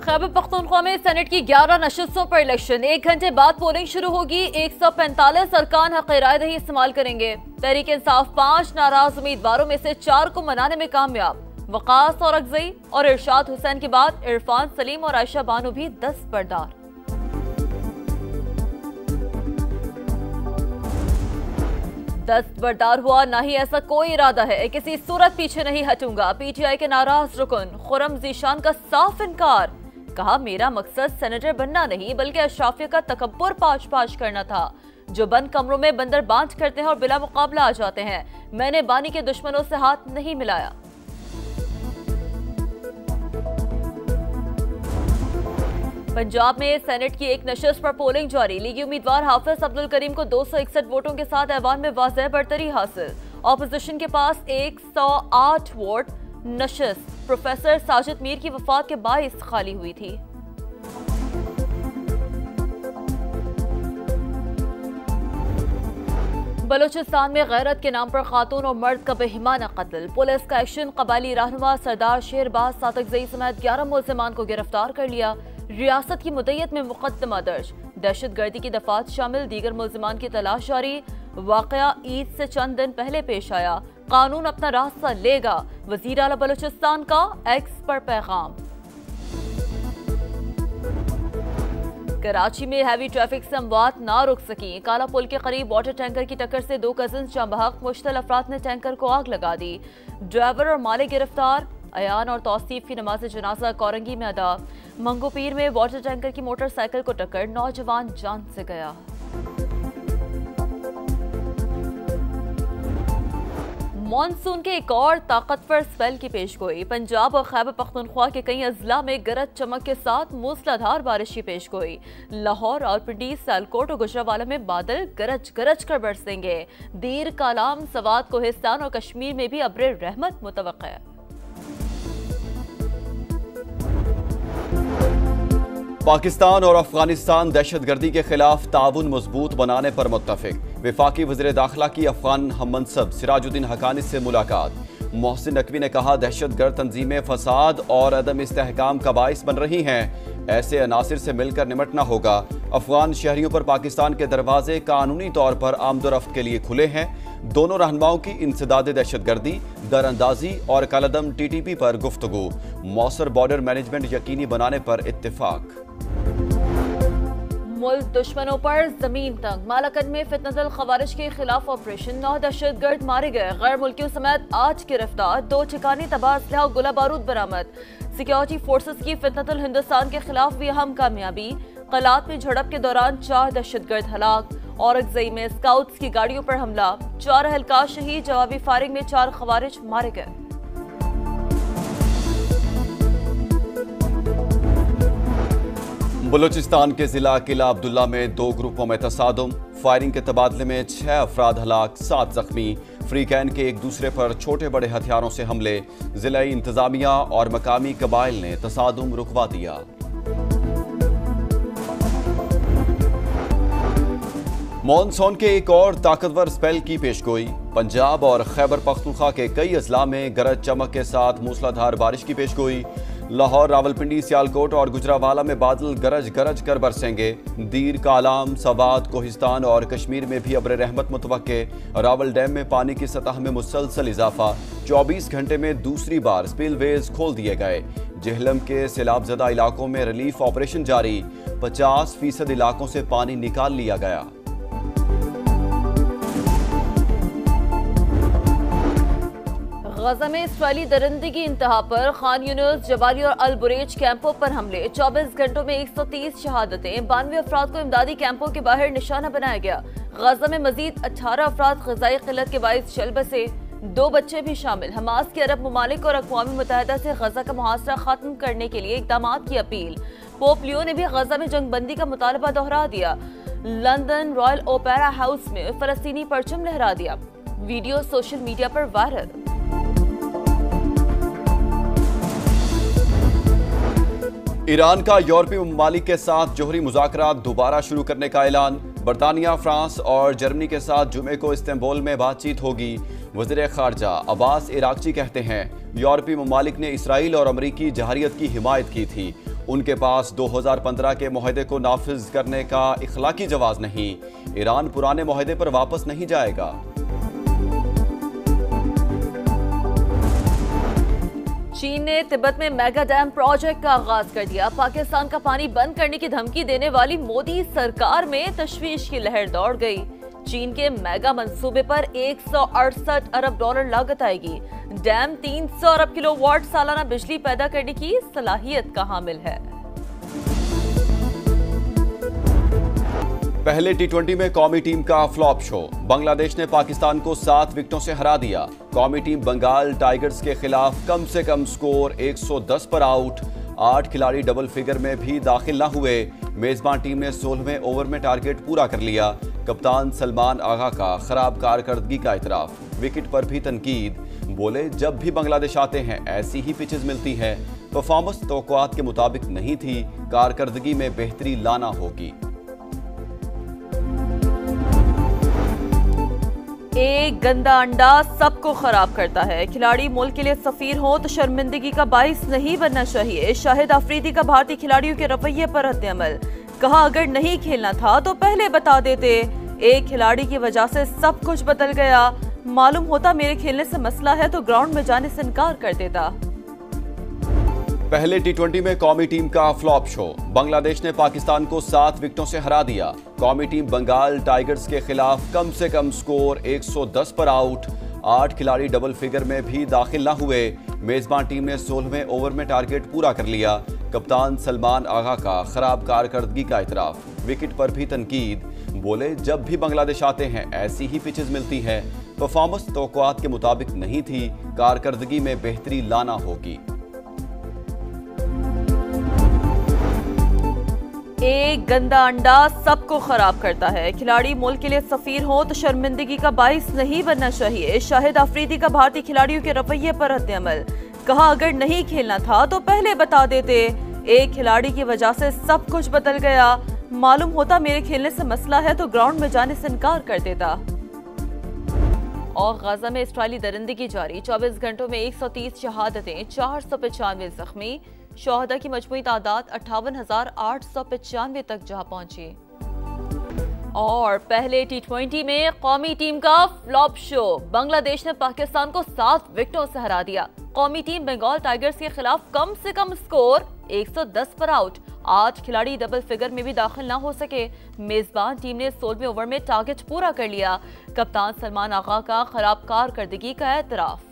खैबर पख्तूनख्वा में सेनेट की 11 नशिस्तों पर इलेक्शन। 1 घंटे बाद पोलिंग शुरू होगी। 145 अरकान हक़ रायदही इस्तेमाल करेंगे। तहरीक इंसाफ 5 नाराज उम्मीदवारों में से 4 को मनाने में कामयाब। वकास औरकज़ई और इरशाद हुसैन के बाद इरफान सलीम और आयशा बानो भी दस्तबरदार। दस्तबरदार हुआ ना ही ऐसा कोई इरादा है, किसी सूरत पीछे नहीं हटूंगा। पीटीआई के नाराज रुकन खुर्रम ज़ीशान का साफ इनकार। कहा, मेरा मकसद सेनेटर बनना नहीं बल्कि अशराफिया का तकब्बुर पाश करना था, जो बंद कमरों में बंदर बांट करते हैं और बिला मुकाबला आ जाते हैं। मैंने बानी के दुश्मनों से हाथ नहीं मिलाया। पंजाब में सेनेट की एक नशिस्त पर पोलिंग जारी। लीगी उम्मीदवार हाफिज अब्दुल करीम को 261 वोटों के साथ ऐवान में वाज़ेह बढ़तरी हासिल। ऑपोजिशन के पास 108 वोट। नशिस्त प्रोफेसर साजिद मीर की वफात के बाइस खाली हुई थी। बलूचिस्तान में गैरत के नाम पर खातून और मर्द का बेहिमाना कत्ल। पुलिस का एक्शन। कबायली रहनुमा सरदार शेरबाज सातकजई समेत 11 मुल्जिमान को गिरफ्तार कर लिया। रियासत की मुद्दत में मुकदमा दर्ज। दहशतगर्दी की दफात शामिल दीगर मुल्जिमान की तलाश जारी। वाकया ईद से चंद दिन पहले पेश आया। कानून अपना रास्ता लेगा। वजीर आला बलूचिस्तान का एक्स पर पैगाम। कराची में हैवी ट्रैफिक से अमवात ना रुक सकी। काला पुल के करीब वाटर टैंकर की टक्कर से 2 कजिन्स जाँ बहक। मुश्तल अफराद ने टैंकर को आग लगा दी। ड्राइवर और मालिक गिरफ्तार। अयान और तौसीफ की नमाज जनाजा कोरंगी में अदा। मंगोपीर में वाटर टैंकर की मोटरसाइकिल को टक्कर, नौजवान जान से गया। मॉनसून के एक और ताकतवर स्पेल की पेशगोई। पंजाब और खैबर पख्तूनख्वा के कई अजला में गरज चमक के साथ मूसलाधार बारिश की पेशगोई। लाहौर, रावलपिंडी, सियालकोट और गुजरांवाला में बादल गरज गरज कर बरसेंगे। दीर कालाम, सवात, कोहिस्तान और कश्मीर में भी अब्रे रहमत मुतवक्का है। पाकिस्तान और अफगानिस्तान दहशतगर्दी के खिलाफ ताउन मजबूत बनाने पर मुत्तफिक। वफाकी वज़ीर दाखिला की अफगान हम मनसब सिराजुद्दीन हक्कानी से मुलाकात। मोहसिन नकवी ने कहा, दहशतगर्द तंजीमें फसाद और अदम इस्तेहकाम का बाइस बन रही हैं। ऐसे अनासिर से मिलकर निमटना होगा। अफगान शहरियों पर पाकिस्तान के दरवाजे कानूनी तौर पर आमदोरफ्त के लिए खुले हैं। दोनों रहनुमाओं की इंसदाद दहशतगर्दी, दरअंदाजी और कलदम TTP पर गुफ्तगू। मौसर बॉर्डर मैनेजमेंट यकीनी बनाने पर इत्तेफाक। मुल्क दुश्मनों पर जमीन तंग। मालाकन में फितनतुल खवारिज के खिलाफ ऑपरेशन। 9 दहशतगर्द मारे गए। गैर मुल्कियों समेत 8 गिरफ्तार। 2 ठिकाने तबाह असलहा और गोला बारूद बरामद। सिक्योरिटी फोर्सेस की फितनतुल हिंदुस्तान के खिलाफ भी अहम कामयाबी। कलात में झड़प के दौरान 4 दहशतगर्द हलाक। औरकज़ई में स्काउट्स की गाड़ियों पर हमला। 4 अहलकार शहीद। जवाबी फायरिंग में 4 खवारिज मारे गए। बलूचिस्तान के जिला किला अब्दुल्ला में 2 ग्रुपों में तसादुम। फायरिंग के तबादले में 6 अफराद हलाक, 7 जख्मी। फ्रीकैन के एक दूसरे पर छोटे बड़े हथियारों से हमले। जिलाई इंतजामिया और मकामी कबाइल ने तसादुम रुकवा दिया। मॉनसून के एक और ताकतवर स्पेल की पेशगोई। पंजाब और खैबर पख्तूनख्वा के कई अजला में गरज चमक के साथ मूसलाधार बारिश की पेशगोई। लाहौर, रावलपिंडी, सियालकोट और गुजरांवाला में बादल गरज गरज कर बरसेंगे। दीर कालाम, सवात, कोहिस्तान और कश्मीर में भी अब्र रहमत मुतवक्के। रावल डैम में पानी की सतह में मुसलसल इजाफा। 24 घंटे में दूसरी बार स्पिलवेज खोल दिए गए। जेहलम के सैलाबजदा इलाकों में रिलीफ ऑपरेशन जारी। 50% इलाकों से पानी निकाल लिया गया। गजा में इसराइली दरिंदगी की इंतहा पर। खान यूनुस, जबाली और अल बुरेज कैंपों पर हमले। 24 घंटों में 130 शहादतें। 92 अफराद को इमदादी कैंपों के बाहर निशाना बनाया गया। गजा में मजीद 18 अफराद ग़िज़ाई क़िल्लत के बाइस चल बसे। 2 बच्चे भी शामिल। हमास की अरब ममालिक और अक़वाम मुत्तहिदा से गजा का मुहासरा खत्म करने के लिए इक़दाम की अपील। पोप लियो ने भी गजा में जंगबंदी का मुतालबा दोहरा दिया। लंदन रॉयल ओपेरा हाउस में फ़लस्तीनी परचम लहरा दिया। वीडियो सोशल मीडिया पर वायरल। ईरान का यूरोपीय ममालिक के साथ जोहरी मुज़ाकरात दोबारा शुरू करने का ऐलान। बरतानिया, फ्रांस और जर्मनी के साथ जुमे को इस्तांबुल में बातचीत होगी। वज़ीर ख़ारजा अब्बास इराक़ची कहते हैं, यूरोपीय ममालिक ने इसराइल और अमरीकी जहारियत की हिमायत की थी। उनके पास 2015 के मुआहदे को नाफिज करने का इखलाकी जवाज नहीं। ईरान पुराने मुआहदे पर वापस नहीं जाएगा। चीन ने तिब्बत में मेगा डैम प्रोजेक्ट का आगाज कर दिया। पाकिस्तान का पानी बंद करने की धमकी देने वाली मोदी सरकार में तशवीश की लहर दौड़ गई। चीन के मेगा मंसूबे पर 168 अरब डॉलर लागत आएगी। डैम 300 अरब किलोवाट सालाना बिजली पैदा करने की सलाहियत का हामिल है। पहले टी20 में कौमी टीम का फ्लॉप शो। बांग्लादेश ने पाकिस्तान को 7 विकेटों से हरा दिया। कौमी टीम बंगाल टाइगर्स के खिलाफ कम से कम स्कोर 110 पर आउट। 8 खिलाड़ी डबल फिगर में भी दाखिल न हुए। मेजबान टीम ने 16वें ओवर में टारगेट पूरा कर लिया। कप्तान सलमान आगा का खराब कारकर्दगी का इतराफ। विकेट पर भी तनकीद। बोले, जब भी बांग्लादेश आते हैं ऐसी ही पिचेस मिलती हैं। परफॉर्मेंस तवक्कुआत के मुताबिक नहीं थी। कारकर्दगी में बेहतरी लाना होगी। एक गंदा अंडा सबको खराब करता है। खिलाड़ी मुल्क के लिए सफीर हो तो शर्मिंदगी का बाइस नहीं बनना चाहिए। शाहिद अफरीदी का भारतीय खिलाड़ियों के रवैये पर रद्द-ए-अमल। कहा, अगर नहीं खेलना था तो पहले बता देते। एक खिलाड़ी की वजह से सब कुछ बदल गया। मालूम होता मेरे खेलने से मसला है तो ग्राउंड में जाने से इनकार कर देता। पहले टी20 में कौमी टीम का फ्लॉप शो। बांग्लादेश ने पाकिस्तान को 7 विकेटों से हरा दिया। कौमी टीम बंगाल टाइगर्स के खिलाफ कम से कम स्कोर 110 पर आउट। 8 खिलाड़ी डबल फिगर में भी दाखिल न हुए। मेजबान टीम ने 16वें ओवर में टारगेट पूरा कर लिया। कप्तान सलमान आगा का खराब कारकर्दगी का इतराफ। विकेट पर भी तनकीद। बोले, जब भी बांग्लादेश आते हैं ऐसी ही पिचेस मिलती हैं। परफॉर्मेंस तवक्कुआत के मुताबिक नहीं थी। कारकर्दगी में बेहतरी लाना होगी। एक गंदा अंडा सबको खराब करता है। खिलाड़ी मुल्क के लिए सफीर हो तो शर्मिंदगी का बाइस नहीं बनना चाहिए। शाहिद अफरीदी का भारतीय खिलाड़ियों के रवैये पर रद्द-ए-अमल। कहा, अगर नहीं खेलना था तो पहले बता देते। एक खिलाड़ी की वजह से सब कुछ बदल गया। मालूम होता मेरे खेलने से मसला है तो ग्राउंड में जाने से इनकार कर देता। और गाजा में इसराइली दरिंदगी जारी। 24 घंटों में 130 शहादतें, 495 जख्मी। शोहदा की मजमूई तादाद 58,895 तक जा पहुंची। और पहले टी20 में कौमी टीम का फ्लॉप शो। बांग्लादेश ने पाकिस्तान को 7 विकेटों से हरा दिया। कौमी टीम बंगाल टाइगर्स के खिलाफ कम से कम स्कोर 110 पर आउट। 8 खिलाड़ी डबल फिगर में भी दाखिल न हो सके। मेजबान टीम ने 16वें ओवर में टारगेट पूरा कर लिया। कप्तान सलमान आगा का खराब कारकर्दगी का एतराफ।